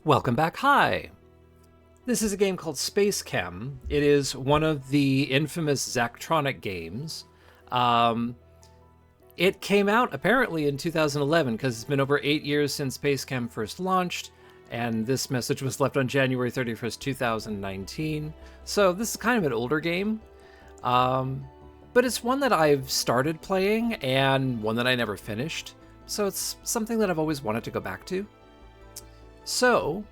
Welcome back. Hi! This is a game called SpaceChem. It is one of the infamous Zachtronics games. It came out apparently in 2011 because it's been over 8 years since SpaceChem first launched, and this message was left on January 31st, 2019. So this is kind of an older game, but it's one that I've started playing and one that I never finished. So it's something that I've always wanted to go back to. So,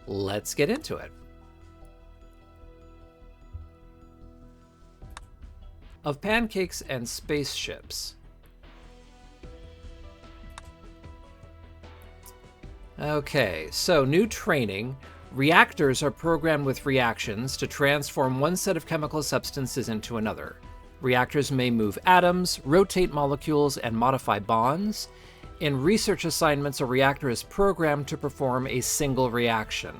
let's get into it. Of pancakes and spaceships. Okay, so new training. Reactors are programmed with reactions to transform one set of chemical substances into another. Reactors may move atoms, rotate molecules, and modify bonds. In research assignments, a reactor is programmed to perform a single reaction.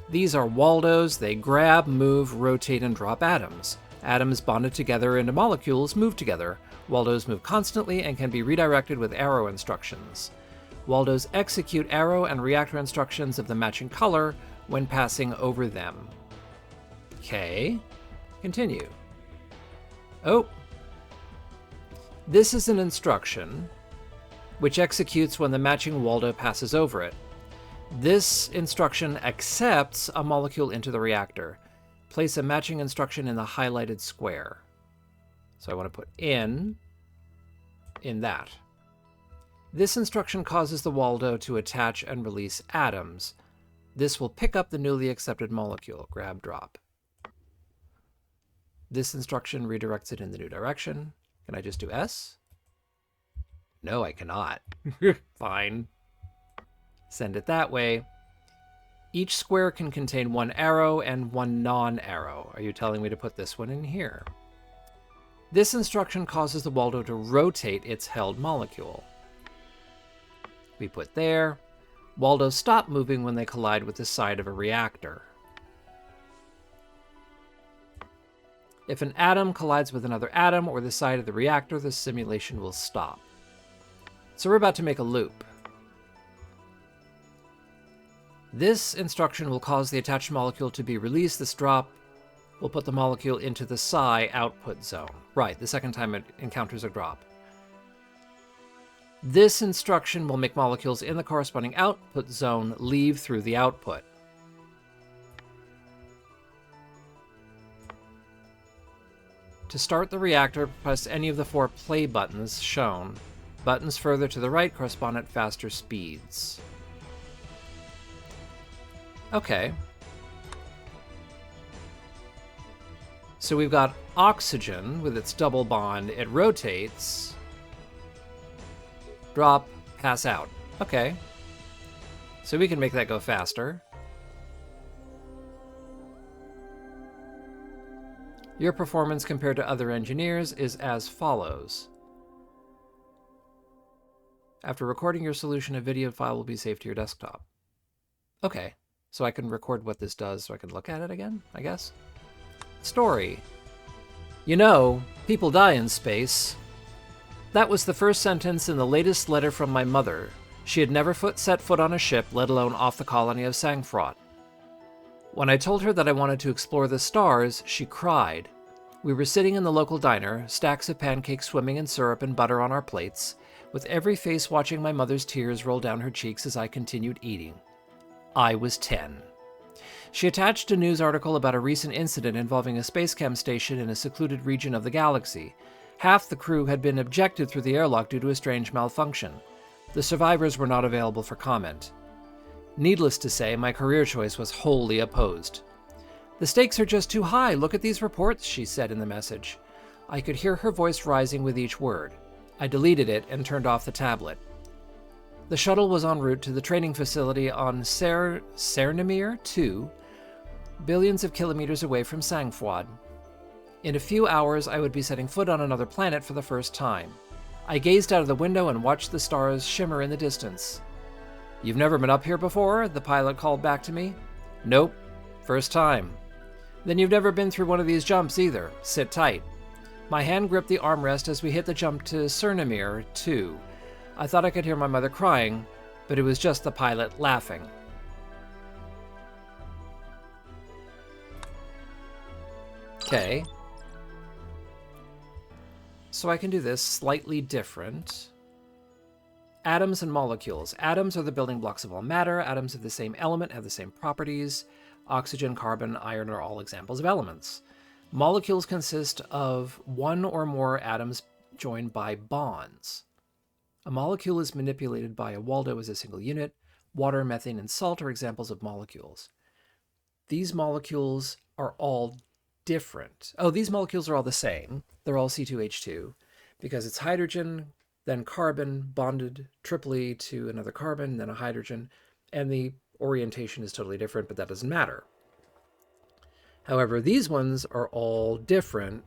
These are Waldos. They grab, move, rotate, and drop atoms. Atoms bonded together into molecules move together. Waldos move constantly and can be redirected with arrow instructions. Waldos execute arrow and reactor instructions of the matching color when passing over them. Okay, continue. Oh, this is an instruction which executes when the matching Waldo passes over it. This instruction accepts a molecule into the reactor. Place a matching instruction in the highlighted square. So I want to put in that. This instruction causes the Waldo to attach and release atoms. This will pick up the newly accepted molecule. Grab, drop. This instruction redirects it in the new direction. Can I just do S? No, I cannot. Fine. Send it that way. Each square can contain one arrow and one non-arrow. Are you telling me to put this one in here? This instruction causes the Waldo to rotate its held molecule. We put there. Waldos stop moving when they collide with the side of a reactor. If an atom collides with another atom or the side of the reactor, the simulation will stop. So we're about to make a loop. This instruction will cause the attached molecule to be released. This drop will put the molecule into the psi output zone. Right, the second time it encounters a drop. This instruction will make molecules in the corresponding output zone leave through the output. To start the reactor, press any of the 4 play buttons shown. Buttons further to the right correspond at faster speeds. Okay. So we've got oxygen with its double bond. It rotates. Drop, pass out. Okay. So we can make that go faster. Your performance compared to other engineers is as follows. After recording your solution, a video file will be saved to your desktop. Okay, so I can record what this does so I can look at it again, I guess? Story. You know, people die in space. That was the first sentence in the latest letter from my mother. She had never set foot on a ship, let alone off the colony of Sangfrot. When I told her that I wanted to explore the stars, she cried. We were sitting in the local diner, stacks of pancakes swimming in syrup and butter on our plates, with every face watching my mother's tears roll down her cheeks as I continued eating. I was 10. She attached a news article about a recent incident involving a SpaceChem station in a secluded region of the galaxy. Half the crew had been ejected through the airlock due to a strange malfunction. The survivors were not available for comment. Needless to say, my career choice was wholly opposed. The stakes are just too high. Look at these reports, she said in the message. I could hear her voice rising with each word. I deleted it and turned off the tablet. The shuttle was en route to the training facility on Cernimere 2, billions of kilometers away from Sangfrot. In a few hours, I would be setting foot on another planet for the first time. I gazed out of the window and watched the stars shimmer in the distance. You've never been up here before? The pilot called back to me. Nope. First time. Then you've never been through one of these jumps either. Sit tight. My hand gripped the armrest as we hit the jump to Cernimere 2. I thought I could hear my mother crying, but it was just the pilot laughing. Okay. So I can do this slightly different. Atoms and molecules. Atoms are the building blocks of all matter. Atoms of the same element have the same properties. Oxygen, carbon, iron are all examples of elements. Molecules consist of one or more atoms joined by bonds. A molecule is manipulated by a Waldo as a single unit. Water, methane, and salt are examples of molecules. These molecules are all different. Oh, these molecules are all the same. They're all C2H2 because it's hydrogen, then carbon bonded triply to another carbon, then a hydrogen, and the orientation is totally different, but that doesn't matter. However, these ones are all different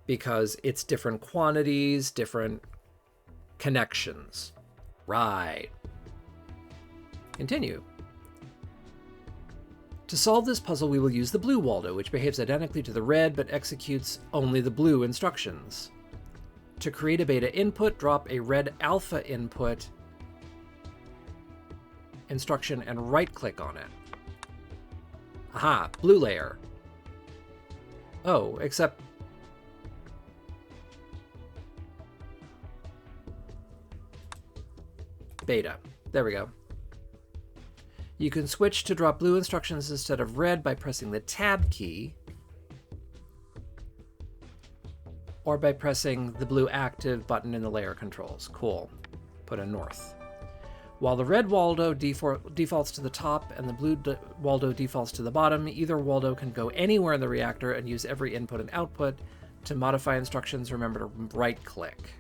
because it's different quantities, different connections. Right. Continue. To solve this puzzle, we will use the blue Waldo, which behaves identically to the red but executes only the blue instructions. To create a beta input, drop a red alpha input instruction and right-click on it. Aha, blue layer. Oh, except... beta. There we go. You can switch to drop blue instructions instead of red by pressing the Tab key, or by pressing the blue active button in the layer controls. Cool. Put a north. While the red Waldo defaults to the top and the blue Waldo defaults to the bottom, either Waldo can go anywhere in the reactor and use every input and output. To modify instructions, remember to right-click.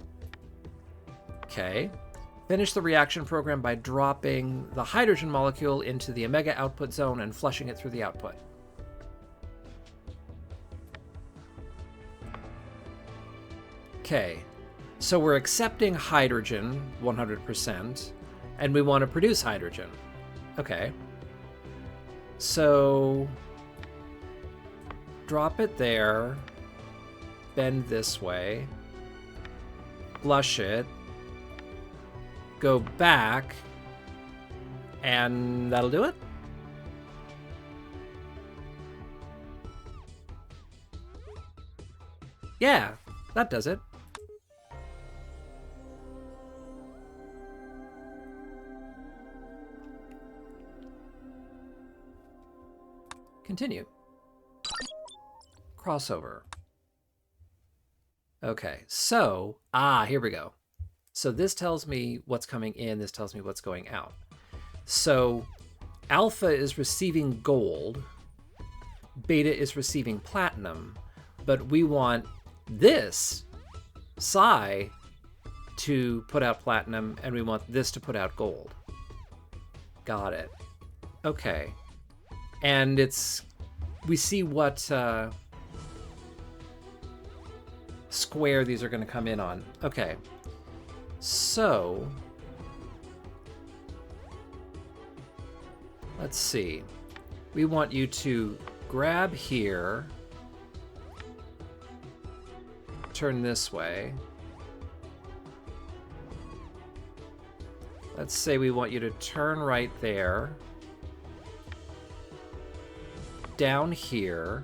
Okay. Finish the reaction program by dropping the hydrogen molecule into the omega output zone and flushing it through the output. Okay, so we're accepting hydrogen 100%, and we want to produce hydrogen. Okay. So drop it there, bend this way, flush it, go back, and that'll do it. Yeah, that does it. Continue. Crossover. Okay, so, here we go. So this tells me what's coming in, this tells me what's going out. So alpha is receiving gold, beta is receiving platinum, but we want this, psi, to put out platinum, and we want this to put out gold. Got it. Okay. And we see what square these are going to come in on. Okay. So, let's see. We want you to grab here, turn this way. Let's say we want you to turn right there, down here,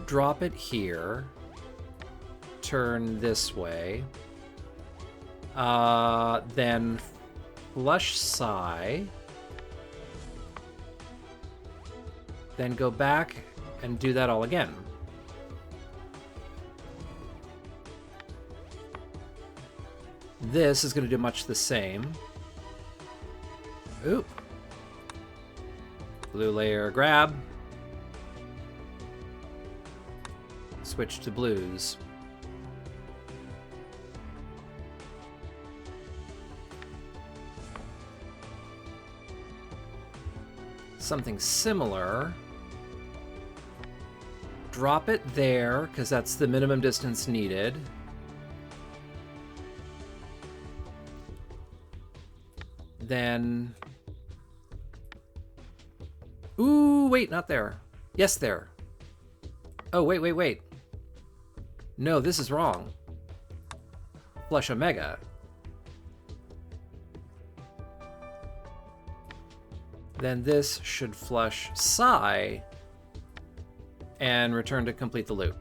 drop it here, turn this way, then flush psi, then go back and do that all again. This is going to do much the same. Oop. Blue layer grab. Switch to blues. Something similar. Drop it there, because that's the minimum distance needed. Then... Ooh, wait, not there. Yes, there. Oh, wait. No, this is wrong. Flush omega. Then this should flush psi. and return to complete the loop.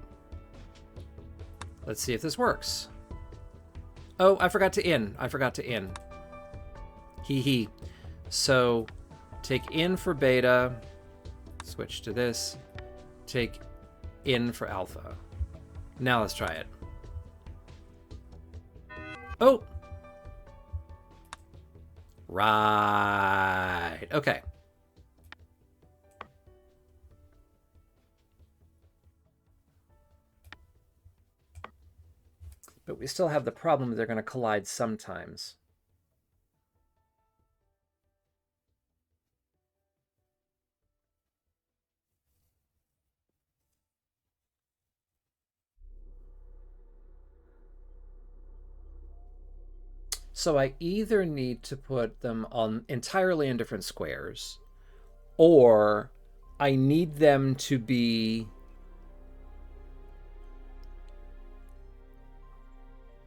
Let's see if this works. Oh, I forgot to in. I forgot to in. Hee hee. So take in for beta, switch to this, take in for alpha. Now let's try it. Oh! Right. Okay. But we still have the problem that they're going to collide sometimes. So I either need to put them on entirely in different squares, or I need them to be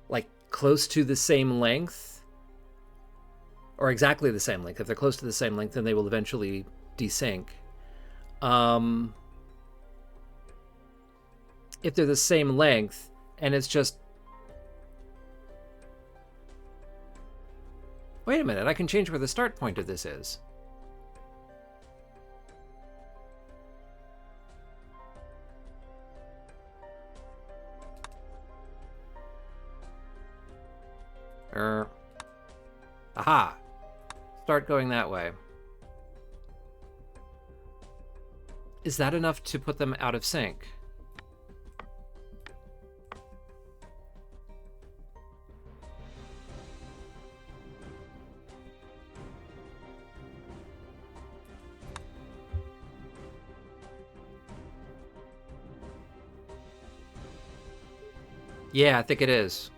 like close to the same length, or exactly the same length. If they're close to the same length, then they will eventually desync. If they're the same length and it's just... Wait a minute, I can change where the start point of this is. Aha! Start going that way. Is that enough to put them out of sync? Yeah, I think it is.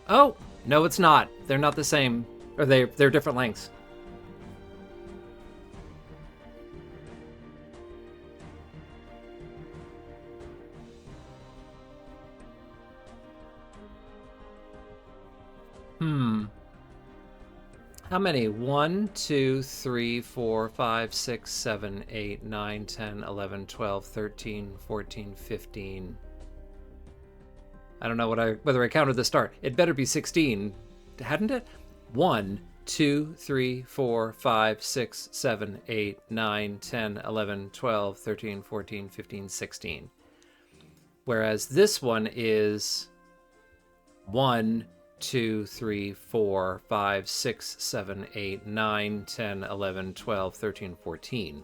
Oh, no, it's not. They're not the same. Or they're different lengths. How many? 1, 2, 3, 4, 5, 6, 7, 8, 9, 10, 11, 12, 13, 14, 15. I don't know whether I counted the start. It better be 16, hadn't it? 1, 2, 3, 4, 5, 6, 7, 8, 9, 10, 11, 12, 13, 14, 15, 16. Whereas this one is 1, 2, 3, 4, 5, 6, 7, 8, 9, 10, 11, 12, 13, 14.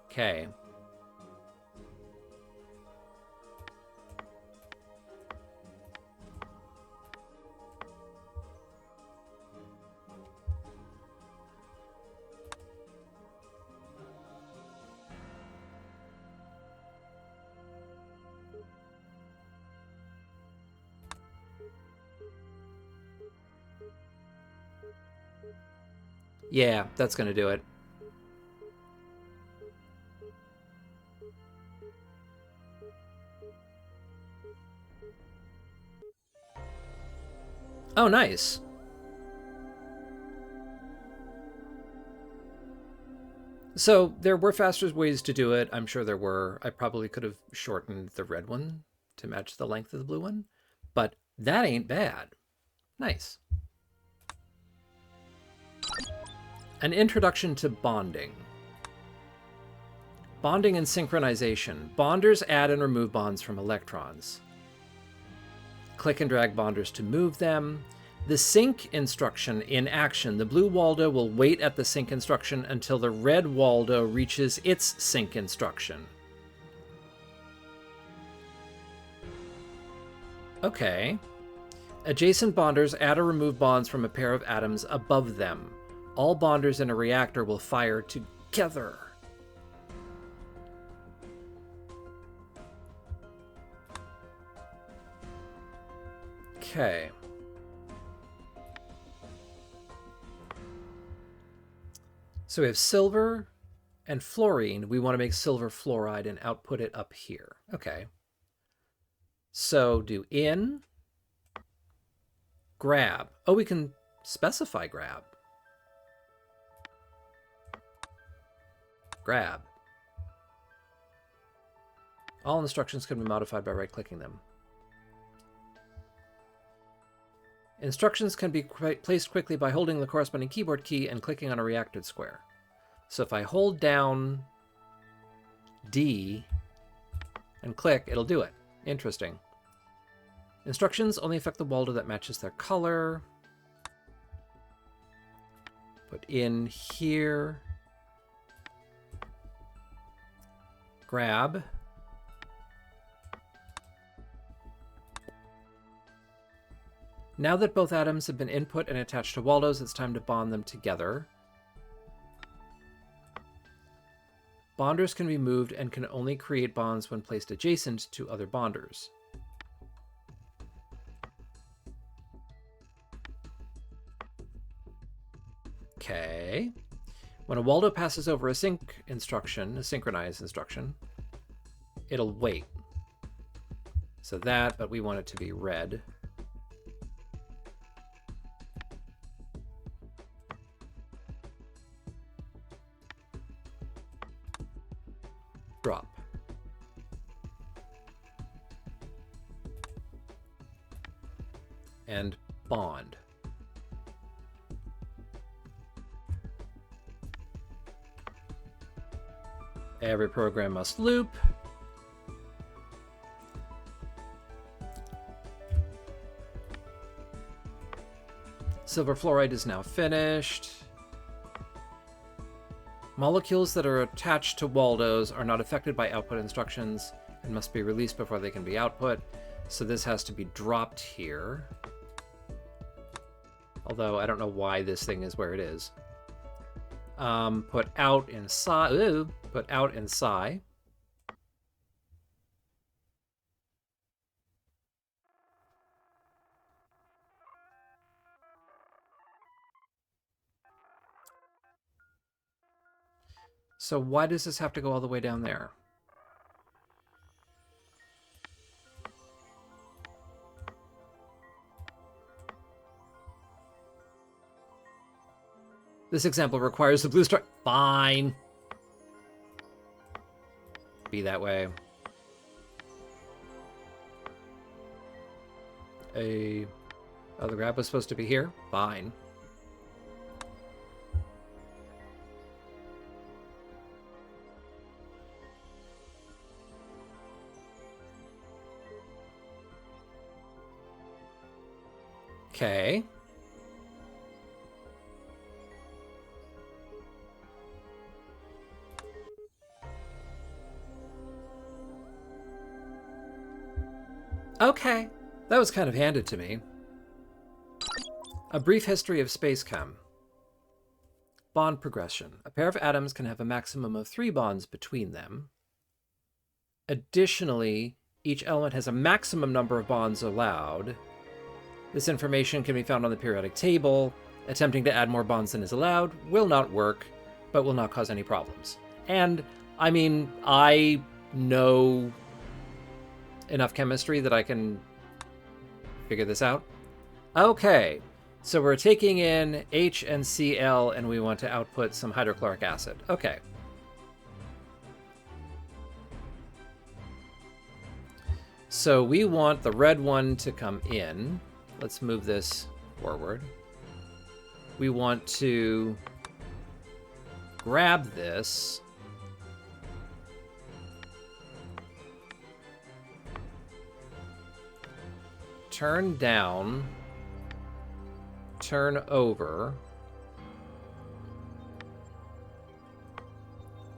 Okay. Yeah, that's going to do it. Oh, nice. So there were faster ways to do it. I'm sure there were. I probably could have shortened the red one to match the length of the blue one, but that ain't bad. Nice. An introduction to bonding. Bonding and synchronization. Bonders add and remove bonds from electrons. Click and drag bonders to move them. The sync instruction in action. The blue Waldo will wait at the sync instruction until the red Waldo reaches its sync instruction. Okay. Adjacent bonders add or remove bonds from a pair of atoms above them. All bonders in a reactor will fire together. Okay. So we have silver and fluorine. We want to make silver fluoride and output it up here. Okay. So do in, grab. Oh, we can Specify grab. Grab. All instructions can be modified by right-clicking them. Instructions can be placed quickly by holding the corresponding keyboard key and clicking on a reacted square. So if I hold down D and click, it'll do it. Interesting. Instructions only affect the Waldo that matches their color. Put in here. Grab. Now that both atoms have been input and attached to Waldos, it's time to bond them together. Bonders can be moved and can only create bonds when placed adjacent to other bonders. Okay. When a Waldo passes over a synchronize instruction, it'll wait. So that, but we want it to be red. Drop. And bond. Every program must loop. Silver fluoride is now finished. Molecules that are attached to Waldos are not affected by output instructions and must be released before they can be output. So this has to be dropped here. Although I don't know why this thing is where it is. Put out in psi. Ooh, put out in psi. So why does this have to go all the way down there? This example requires the blue star. Fine. Be that way. Oh, the grab was supposed to be here? Fine. Okay. Okay. That was kind of handed to me. A brief history of SpaceChem. Bond progression. A pair of atoms can have a maximum of 3 bonds between them. Additionally, each element has a maximum number of bonds allowed. This information can be found on the periodic table. Attempting to add more bonds than is allowed will not work, but will not cause any problems. And, I mean, I know enough chemistry that I can figure this out. Okay, so we're taking in H and Cl, and we want to output some hydrochloric acid. Okay. So we want the red one to come in. Let's move this forward. We want to grab this. Turn down. Turn over.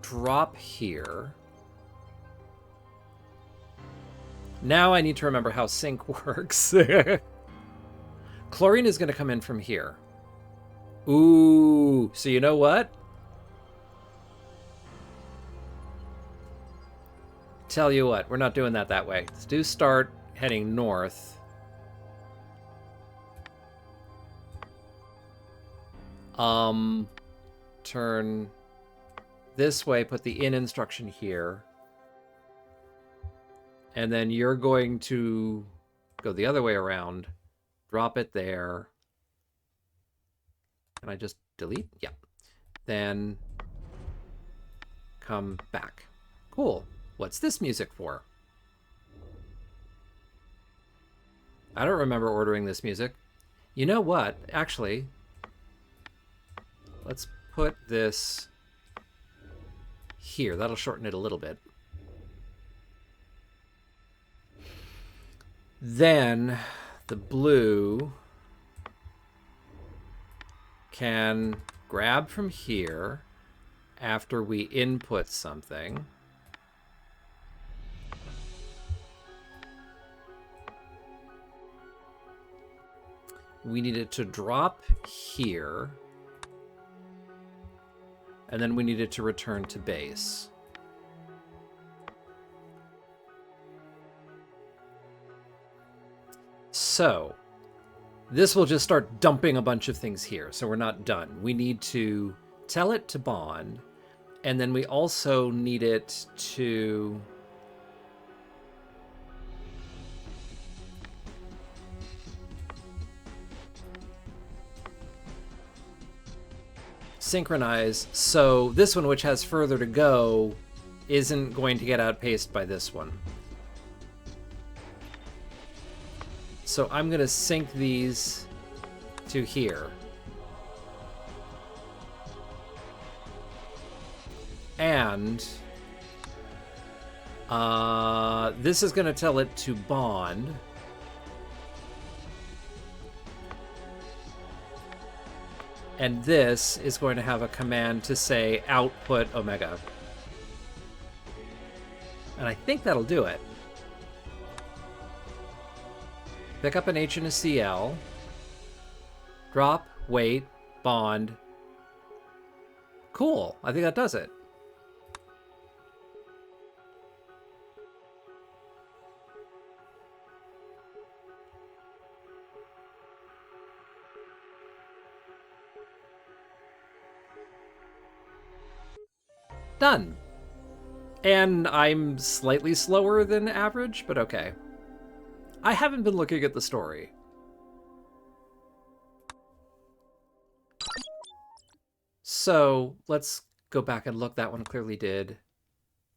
Drop here. Now I need to remember how sync works. Chlorine is going to come in from here. Ooh, so you know what? Tell you what, we're not doing that way. Let's do start heading north. Turn this way, put the in instruction here. And then you're going to go the other way around. Drop it there. Can I just delete? Yeah. Then come back. Cool. What's this music for? I don't remember ordering this music. You know what? Actually, let's put this here. That'll shorten it a little bit. Then the blue can grab from here after we input something. We need it to drop here. And then we need it to return to base. So this will just start dumping a bunch of things here. So we're not done. We need to tell it to bond. And then we also need it to... synchronize, so this one, which has further to go, isn't going to get outpaced by this one. So I'm going to sync these to here. And this is going to tell it to bond. And this is going to have a command to say output omega. And I think that'll do it. Pick up an H and a CL. Drop, wait, bond. Cool. I think that does it. Done. And I'm slightly slower than average, but okay. I haven't been looking at the story. So let's go back and look. That one clearly did.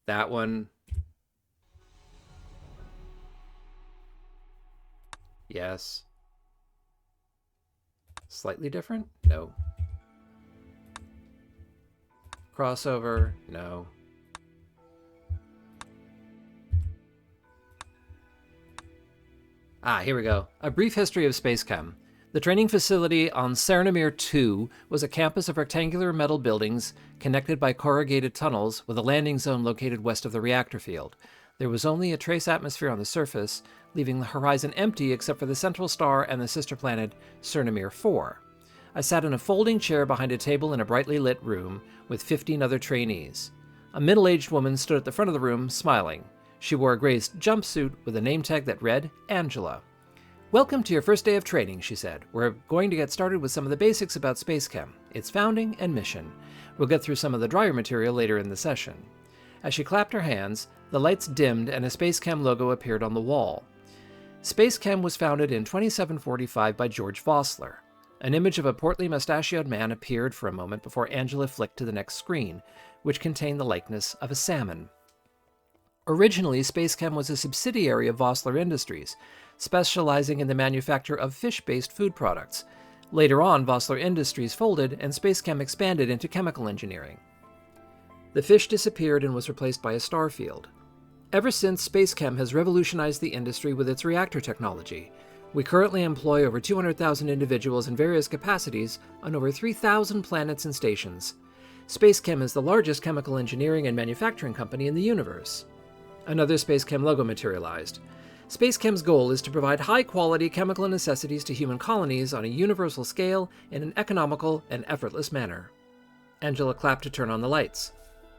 That one. Yes. Slightly different? No. Crossover? No. Ah, here we go. A brief history of SpaceChem. The training facility on Cernamer 2 was a campus of rectangular metal buildings connected by corrugated tunnels with a landing zone located west of the reactor field. There was only a trace atmosphere on the surface, leaving the horizon empty except for the central star and the sister planet Cernamer 4. I sat in a folding chair behind a table in a brightly lit room with 15 other trainees. A middle-aged woman stood at the front of the room, smiling. She wore a gray jumpsuit with a name tag that read, Angela. Welcome to your first day of training, she said. We're going to get started with some of the basics about SpaceChem, its founding and mission. We'll get through some of the drier material later in the session. As she clapped her hands, the lights dimmed and a SpaceChem logo appeared on the wall. SpaceChem was founded in 2745 by George Vossler. An image of a portly mustachioed man appeared for a moment before Angela flicked to the next screen, which contained the likeness of a salmon. Originally, SpaceChem was a subsidiary of Vossler Industries, specializing in the manufacture of fish-based food products. Later on, Vossler Industries folded, and SpaceChem expanded into chemical engineering. The fish disappeared and was replaced by a star field. Ever since, SpaceChem has revolutionized the industry with its reactor technology. We currently employ over 200,000 individuals in various capacities on over 3,000 planets and stations. SpaceChem is the largest chemical engineering and manufacturing company in the universe. Another SpaceChem logo materialized. SpaceChem's goal is to provide high-quality chemical necessities to human colonies on a universal scale in an economical and effortless manner. Angela clapped to turn on the lights.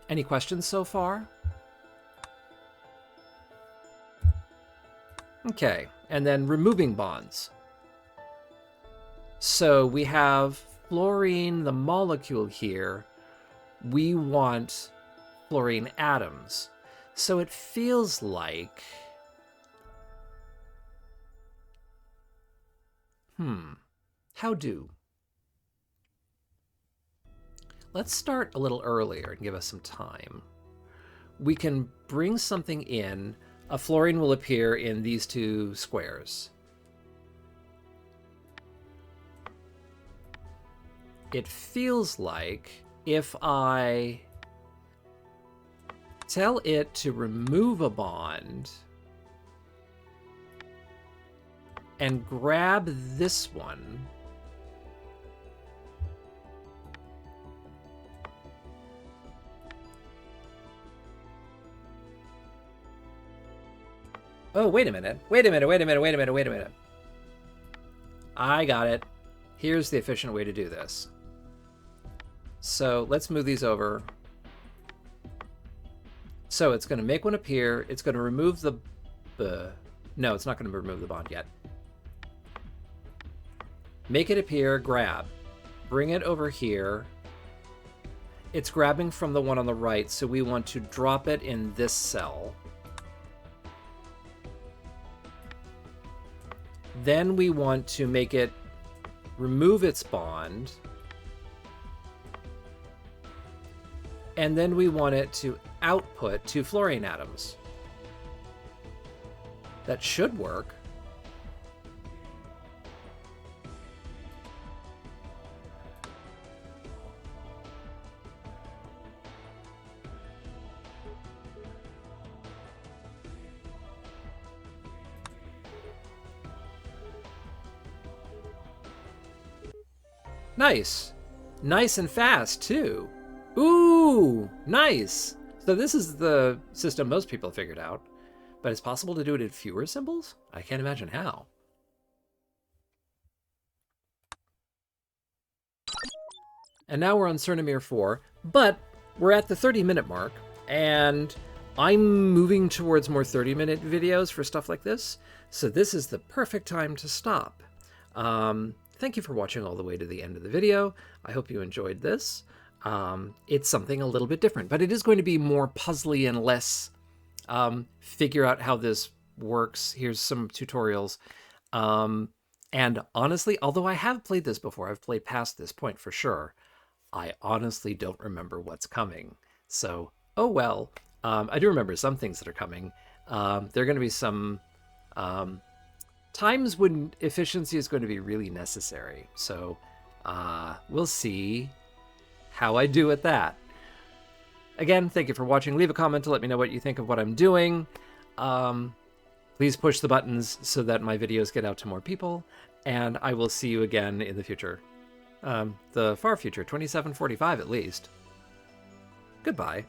Any questions so far? Okay, and then removing bonds. So we have fluorine, the molecule here. We want fluorine atoms. So it feels like... How do? let's start a little earlier and give us some time. We can bring something in. A fluorine will appear in these two squares. It feels like if I tell it to remove a bond and grab this one, oh, wait a minute. Wait a minute. I got it. Here's the efficient way to do this. So let's move these over. So it's going to make one appear. It's going to remove the... no, it's not going to remove the bond yet. Make it appear, grab. Bring it over here. It's grabbing from the one on the right, so we want to drop it in this cell. Then we want to make it remove its bond. And then we want it to output 2 fluorine atoms. That should work. Nice. Nice and fast, too. Ooh, nice. So this is the system most people have figured out, but it's possible to do it in fewer symbols? I can't imagine how. And now we're on Cernimere 4, but we're at the 30-minute mark, and I'm moving towards more 30-minute videos for stuff like this, so this is the perfect time to stop. Thank you for watching all the way to the end of the video. I hope you enjoyed this. It's something a little bit different, but it is going to be more puzzly and less figure out how this works. Here's some tutorials. And honestly, although I have played this before, I've played past this point for sure, I honestly don't remember what's coming. So, oh well. I do remember some things that are coming. There are going to be some times when efficiency is going to be really necessary. So we'll see how I do with that. Again, thank you for watching. Leave a comment to let me know what you think of what I'm doing. Please push the buttons so that my videos get out to more people. And I will see you again in the future. The far future, 2745 at least. Goodbye.